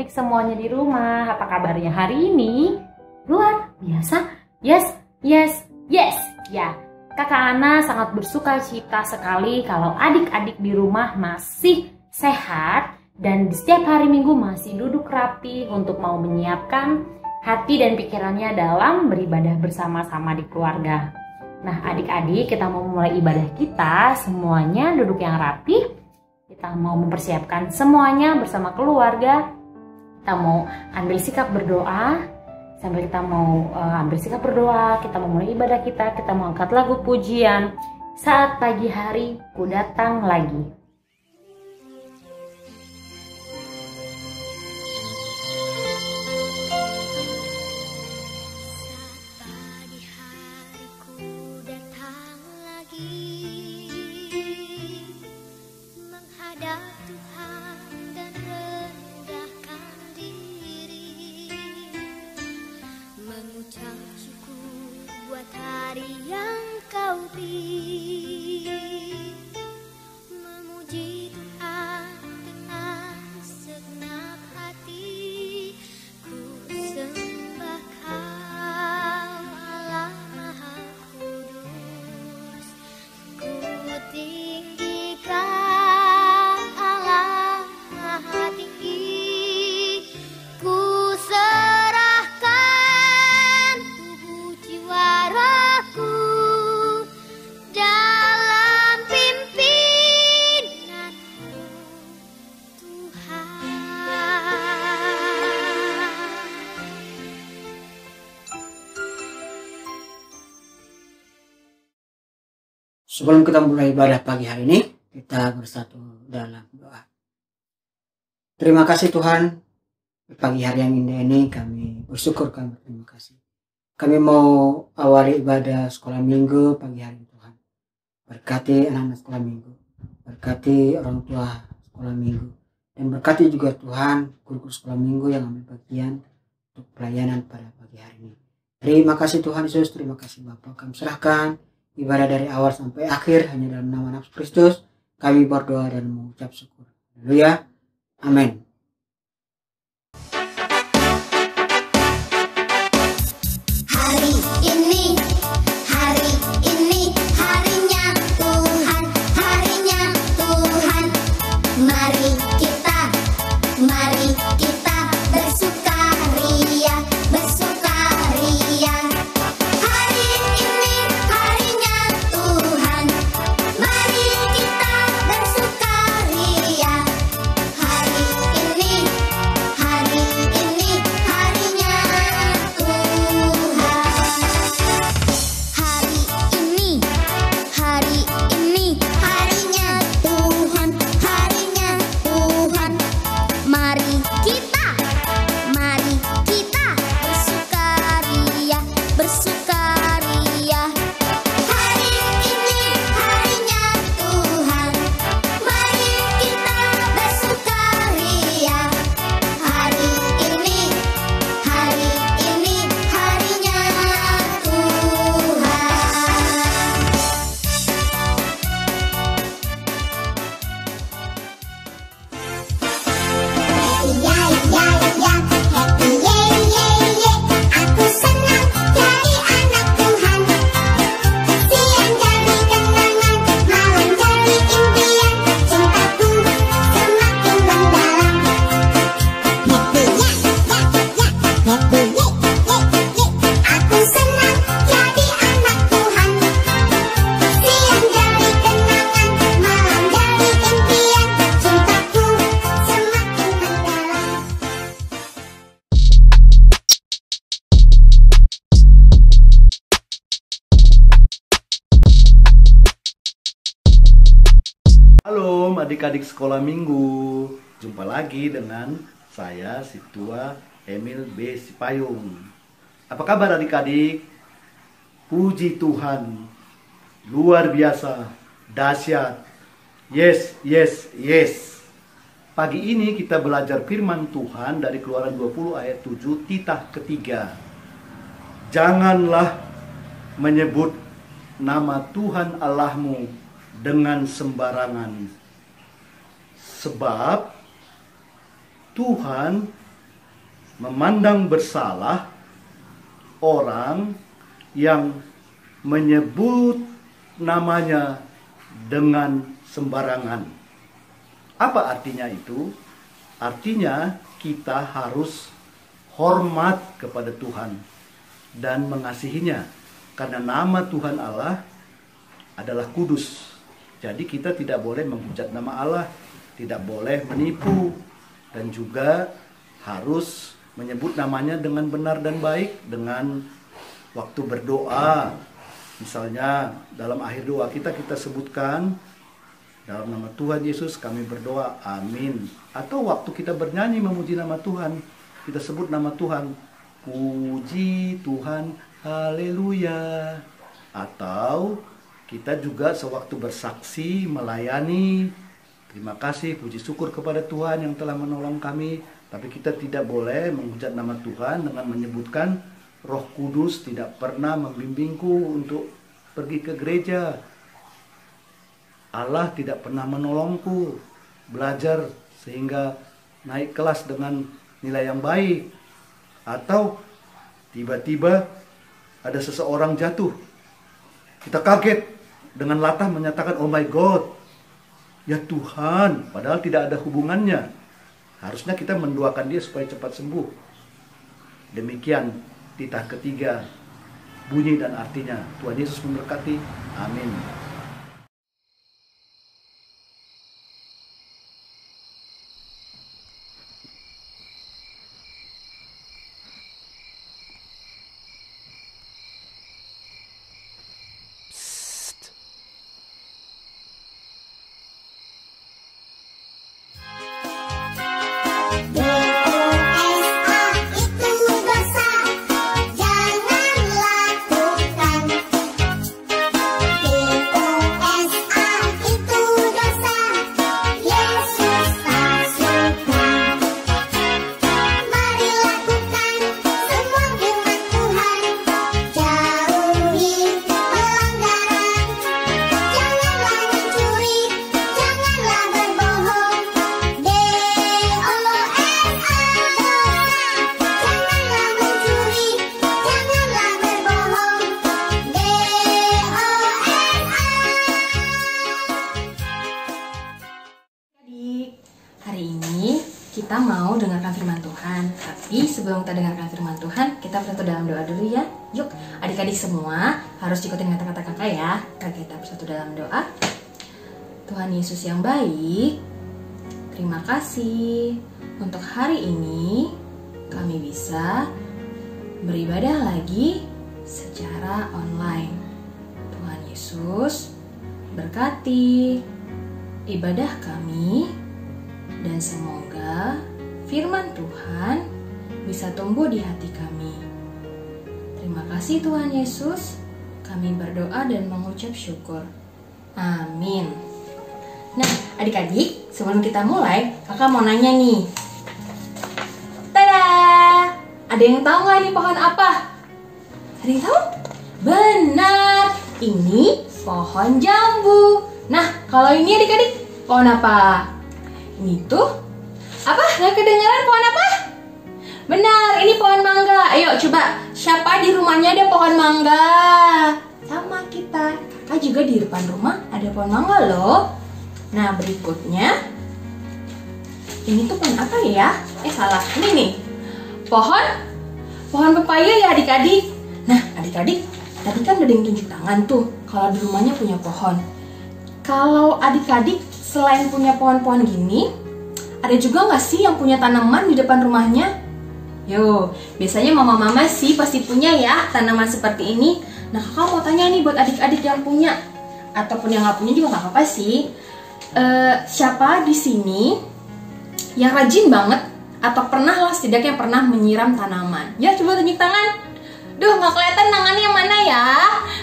adik-adik semuanya di rumah. Apa kabarnya hari ini? Luar biasa? Yes, yes, yes. Ya, Kakak Ana sangat bersuka cita sekali kalau adik-adik di rumah masih sehat dan setiap hari Minggu masih duduk rapi untuk mau menyiapkan hati dan pikirannya dalam beribadah bersama-sama di keluarga. Nah, adik-adik, kita mau mulai ibadah kita, semuanya duduk yang rapi. Kita mau mempersiapkan semuanya bersama keluarga. Kita mau ambil sikap berdoa. Sambil kita mau ambil sikap berdoa, kita mau mulai ibadah kita mau angkat lagu pujian. Saat pagi hari ku datang lagi. Sebelum kita mulai ibadah pagi hari ini, kita bersatu dalam doa. Terima kasih Tuhan, pagi hari yang indah ini kami bersyukur, kami berterima kasih. Kami mau awali ibadah sekolah minggu pagi hari ini Tuhan. Berkati anak-anak sekolah minggu, berkati orang tua sekolah minggu, dan berkati juga Tuhan guru-guru sekolah minggu yang ambil bagian untuk pelayanan pada pagi hari ini. Terima kasih Tuhan Yesus, terima kasih Bapa. Kami serahkan ibadah dari awal sampai akhir hanya dalam nama Yesus Kristus. Kami berdoa dan mengucap syukur. Haleluya. Amin. Halo adik-adik sekolah minggu, jumpa lagi dengan saya si tua Emil B. Sipayung. Apa kabar adik-adik? Puji Tuhan, luar biasa, dahsyat. Yes, yes, yes. Pagi ini kita belajar firman Tuhan dari Keluaran 20 ayat 7 titah ketiga. Janganlah menyebut nama Tuhan Allahmu dengan sembarangan, sebab Tuhan memandang bersalah orang yang menyebut namanya dengan sembarangan. Apa artinya itu? Artinya kita harus hormat kepada Tuhan dan mengasihinya, karena nama Tuhan Allah adalah kudus. Jadi kita tidak boleh menghujat nama Allah, tidak boleh menipu, dan juga harus menyebut namanya dengan benar dan baik. Dengan waktu berdoa, misalnya dalam akhir doa kita sebutkan, dalam nama Tuhan Yesus kami berdoa, amin. Atau waktu kita bernyanyi memuji nama Tuhan, kita sebut nama Tuhan, puji Tuhan, haleluya. Atau kita juga sewaktu bersaksi, melayani, terima kasih, puji syukur kepada Tuhan yang telah menolong kami. Tapi kita tidak boleh menghujat nama Tuhan dengan menyebutkan Roh Kudus tidak pernah membimbingku untuk pergi ke gereja. Allah tidak pernah menolongku belajar sehingga naik kelas dengan nilai yang baik. Atau tiba-tiba ada seseorang jatuh, kita kaget dengan latah menyatakan, oh my God, ya Tuhan, padahal tidak ada hubungannya. Harusnya kita mendoakan dia supaya cepat sembuh. Demikian titah ketiga, bunyi dan artinya. Tuhan Yesus memberkati. Amin. Kita mau dengarkan firman Tuhan. Tapi sebelum kita dengarkan firman Tuhan, kita bersatu dalam doa dulu ya. Yuk, adik-adik semua harus ikutin kata-kata kakak ya. Kakak kita bersatu dalam doa. Tuhan Yesus yang baik, terima kasih untuk hari ini kami bisa beribadah lagi secara online. Tuhan Yesus berkati ibadah kami, dan semoga firman Tuhan bisa tumbuh di hati kami. Terima kasih Tuhan Yesus, kami berdoa dan mengucap syukur. Amin. Nah, adik-adik, sebelum kita mulai, kakak mau nanya nih. Tada! Ada yang tahu nggak ini pohon apa? Ada yang tahu? Benar, ini pohon jambu. Nah, kalau ini adik-adik, pohon apa? Ini tuh apa? Nggak kedengaran, pohon apa? Benar, ini pohon mangga. Ayo coba, siapa di rumahnya ada pohon mangga? Sama kita. Kakak juga di depan rumah ada pohon mangga loh. Nah, berikutnya ini tuh pohon apa ya? Salah. Ini nih. Pohon pepaya ya adik-adik. Nah, adik-adik, tadi kan ada yang tunjuk tangan tuh kalau di rumahnya punya pohon. Kalau adik-adik selain punya pohon-pohon gini, ada juga nggak sih yang punya tanaman di depan rumahnya? Yo, biasanya mama-mama sih pasti punya ya tanaman seperti ini. Nah, kakak mau tanya nih buat adik-adik yang punya, ataupun yang nggak punya juga nggak apa-apa sih. Siapa di sini yang rajin banget atau pernah lah setidaknya pernah menyiram tanaman? Ya, coba tunjuk tangan. Duh, nggak kelihatan tangannya yang mana ya?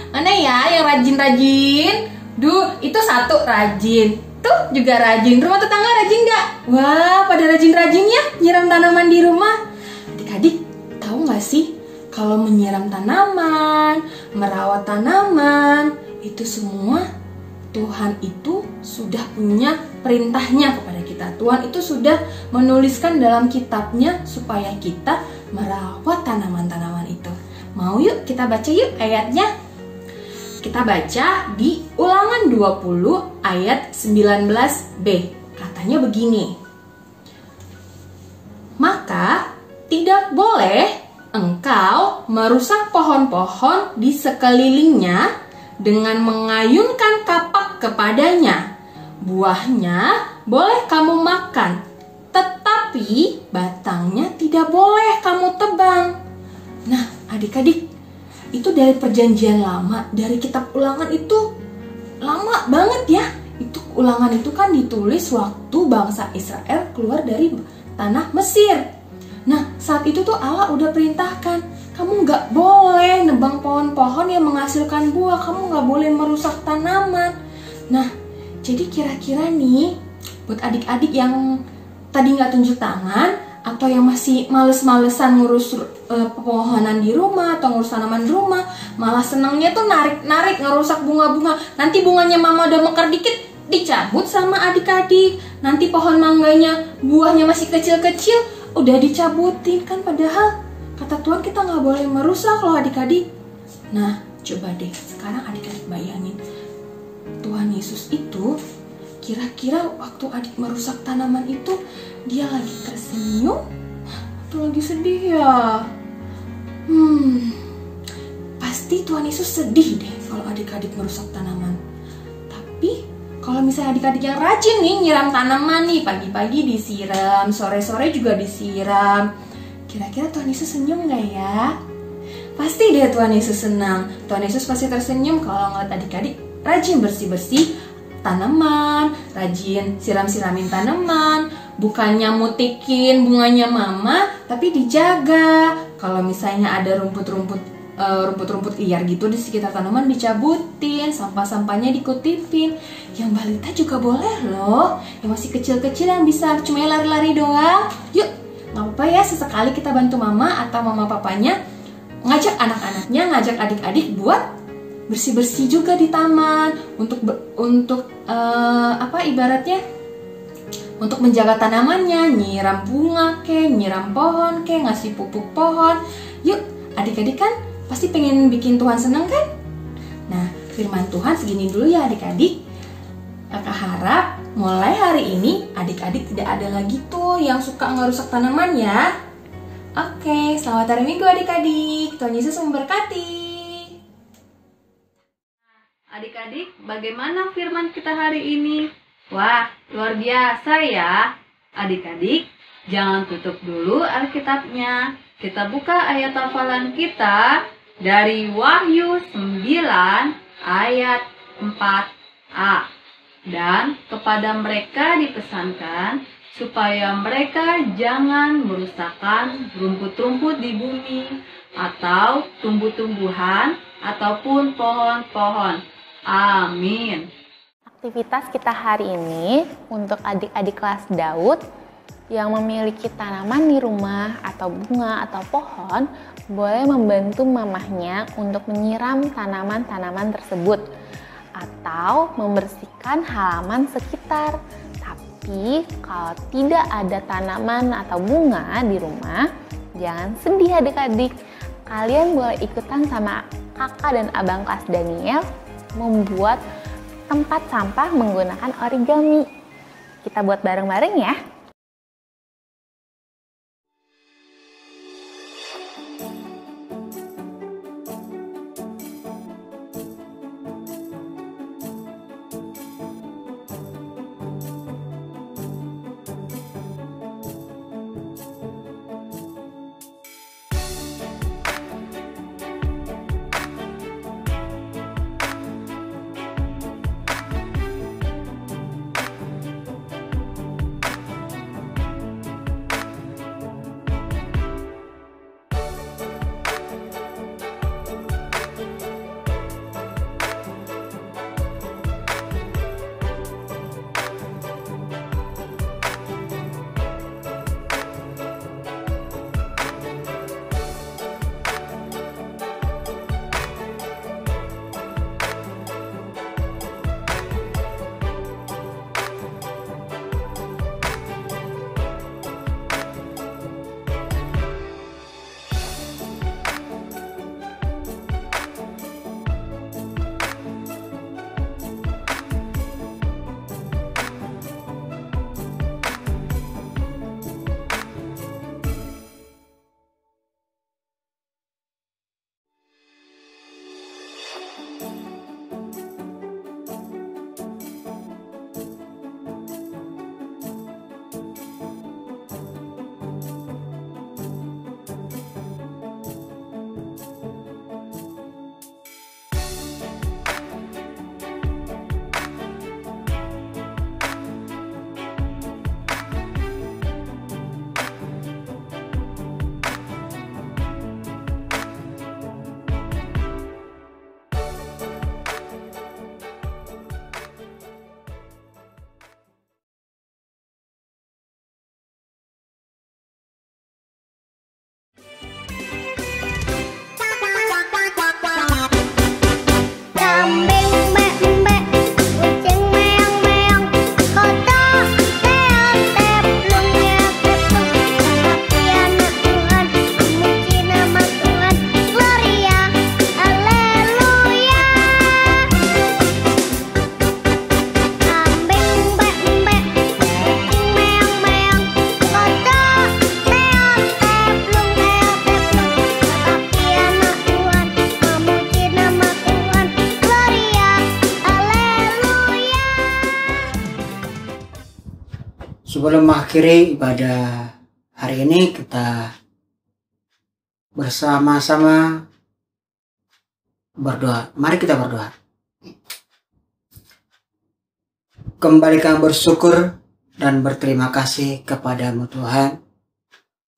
Mana ya yang rajin-rajin? Duh, itu satu rajin. Tuh juga rajin. Rumah tetangga rajin nggak? Wah, pada rajin-rajinnya nyiram tanaman di rumah. Adik-adik, tahu nggak sih kalau menyiram tanaman, merawat tanaman, itu semua Tuhan itu sudah punya perintahnya kepada kita. kita. Tuhan itu sudah menuliskan dalam kitabnya supaya kita merawat tanaman-tanaman itu. Mau yuk kita baca yuk ayatnya. Kita baca di Ulangan 20 ayat 19b. Katanya begini. Maka tidak boleh engkau merusak pohon-pohon di sekelilingnya dengan mengayunkan kapak kepadanya. Buahnya boleh kamu makan, tetapi batangnya tidak boleh kamu tebang. Nah, adik-adik, itu dari perjanjian lama, dari kitab Ulangan itu lama banget ya. Itu Ulangan itu kan ditulis waktu bangsa Israel keluar dari tanah Mesir. Nah, saat itu tuh Allah udah perintahkan, kamu nggak boleh nebang pohon-pohon yang menghasilkan buah, kamu nggak boleh merusak tanaman. Nah, jadi kira-kira nih, buat adik-adik yang tadi nggak tunjuk tangan, atau yang masih males-malesan ngurus pepohonan di rumah, atau ngurus tanaman di rumah, malah senangnya tuh narik-narik, ngerusak bunga-bunga. Nanti bunganya mama udah mekar dikit, dicabut sama adik-adik. Nanti pohon mangganya, buahnya masih kecil-kecil, udah dicabutin kan, padahal kata Tuhan kita nggak boleh merusak loh adik-adik. Nah, coba deh sekarang adik-adik bayangin, Tuhan Yesus itu kira-kira waktu adik merusak tanaman itu dia lagi tersenyum atau lagi sedih ya? Pasti Tuhan Yesus sedih deh kalau adik-adik merusak tanaman. Tapi kalau misalnya adik-adik yang rajin nih nyiram tanaman nih, pagi-pagi disiram, sore-sore juga disiram, kira-kira Tuhan Yesus senyum gak ya? Pasti deh Tuhan Yesus senang. Tuhan Yesus pasti tersenyum kalau ngeliat adik-adik rajin bersih-bersih tanaman, rajin siram-siramin tanaman, bukannya mutikin bunganya mama, tapi dijaga. Kalau misalnya ada rumput-rumput liar gitu di sekitar tanaman dicabutin, sampah-sampahnya dikutipin. Yang balita juga boleh loh, yang masih kecil-kecil yang bisa cuma lari-lari doang. Yuk, nggak apa-apa ya, sesekali kita bantu mama atau mama papanya ngajak anak-anaknya, ngajak adik-adik buat bersih-bersih juga di taman untuk ibaratnya untuk menjaga tanamannya, nyiram bunga ke, nyiram pohon ke, ngasih pupuk pohon. Yuk, adik-adik kan pasti pengen bikin Tuhan senang kan? Nah, firman Tuhan segini dulu ya adik-adik. Kakak harap mulai hari ini adik-adik tidak ada lagi tuh yang suka ngerusak tanaman ya. Oke, selamat hari Minggu adik-adik. Tuhan Yesus memberkati. Adik-adik, bagaimana firman kita hari ini? Wah, luar biasa ya. Adik-adik, jangan tutup dulu Alkitabnya. Kita buka ayat hafalan kita dari Wahyu 9 ayat 4a. Dan kepada mereka dipesankan supaya mereka jangan merusakkan rumput-rumput di bumi atau tumbuh-tumbuhan ataupun pohon-pohon. Amin. Aktivitas kita hari ini untuk adik-adik kelas Daud yang memiliki tanaman di rumah atau bunga atau pohon boleh membantu mamahnya untuk menyiram tanaman-tanaman tersebut atau membersihkan halaman sekitar. Tapi kalau tidak ada tanaman atau bunga di rumah, jangan sedih adik-adik. Kalian boleh ikutan sama kakak dan abang kelas Daniel membuat tempat sampah menggunakan origami. Kita buat bareng-bareng ya. Sebelum mengakhiri ibadah hari ini, kita bersama-sama berdoa. Mari kita berdoa. Kembali kami bersyukur dan berterima kasih kepadamu Tuhan,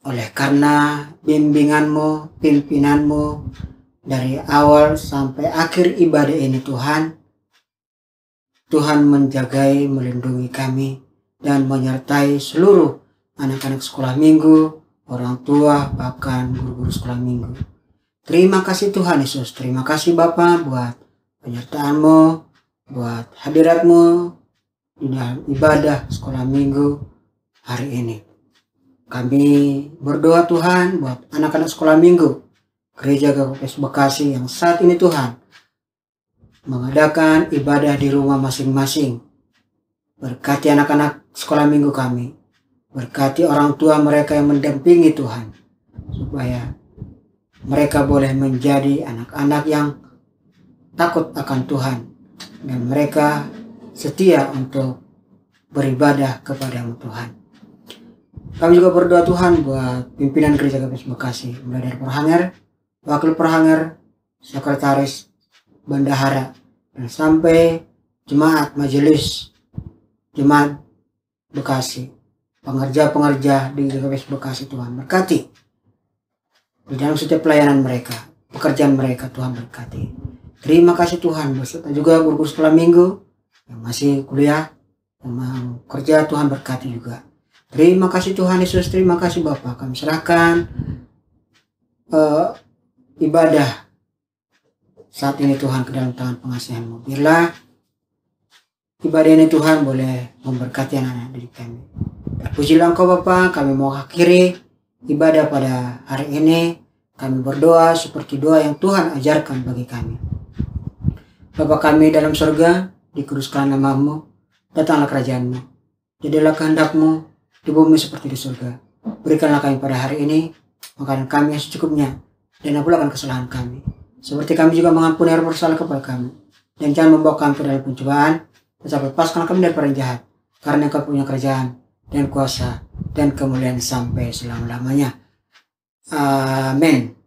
oleh karena bimbinganmu, pimpinanmu dari awal sampai akhir ibadah ini Tuhan. Tuhan menjagai, melindungi kami dan menyertai seluruh anak-anak sekolah minggu, orang tua, bahkan guru-guru sekolah minggu. Terima kasih Tuhan Yesus, terima kasih Bapa buat penyertaan-Mu, buat hadirat-Mu di dalam ibadah sekolah minggu hari ini. Kami berdoa Tuhan buat anak-anak sekolah minggu Gereja GKPS Bekasi yang saat ini Tuhan mengadakan ibadah di rumah masing-masing. Berkati anak-anak sekolah minggu kami. Berkati orang tua mereka yang mendampingi Tuhan. Supaya mereka boleh menjadi anak-anak yang takut akan Tuhan. Dan mereka setia untuk beribadah kepada-Mu Tuhan. Kami juga berdoa Tuhan buat pimpinan Gereja GKPS Bekasi. Mulai dari Perhanger, Wakil Perhanger, Sekretaris, Bendahara, dan sampai Jemaat Majelis Jemaat Bekasi, pengerja-pengerja di GKPS Bekasi Tuhan berkati di dalam setiap pelayanan mereka, pekerjaan mereka Tuhan berkati. Terima kasih Tuhan, beserta juga guru sekolah minggu yang masih kuliah, yang mau kerja Tuhan berkati juga. Terima kasih Tuhan Yesus, terima kasih Bapa. Kami serahkan ibadah saat ini Tuhan ke dalam tangan pengasihan-Mu. Biarlah ibadah ini Tuhan boleh memberkati anak-anak didik kami. Terpujilah Engkau Bapa, kami mau akhiri ibadah pada hari ini. Kami berdoa seperti doa yang Tuhan ajarkan bagi kami. Bapa kami dalam surga, dikuduskan nama-Mu, datanglah kerajaan-Mu. Jadilah kehendak-Mu di bumi seperti di surga. Berikanlah kami pada hari ini makanan kami yang secukupnya, dan ampunilah kesalahan kami, seperti kami juga mengampuni orang bersalah kepada kami. Dan jangan membawa kami ke dalam pencobaan, tetapi lepaskan kami dari orang jahat, karena Engkau punya kerajaan dan kuasa dan kemuliaan sampai selama-lamanya. Amin.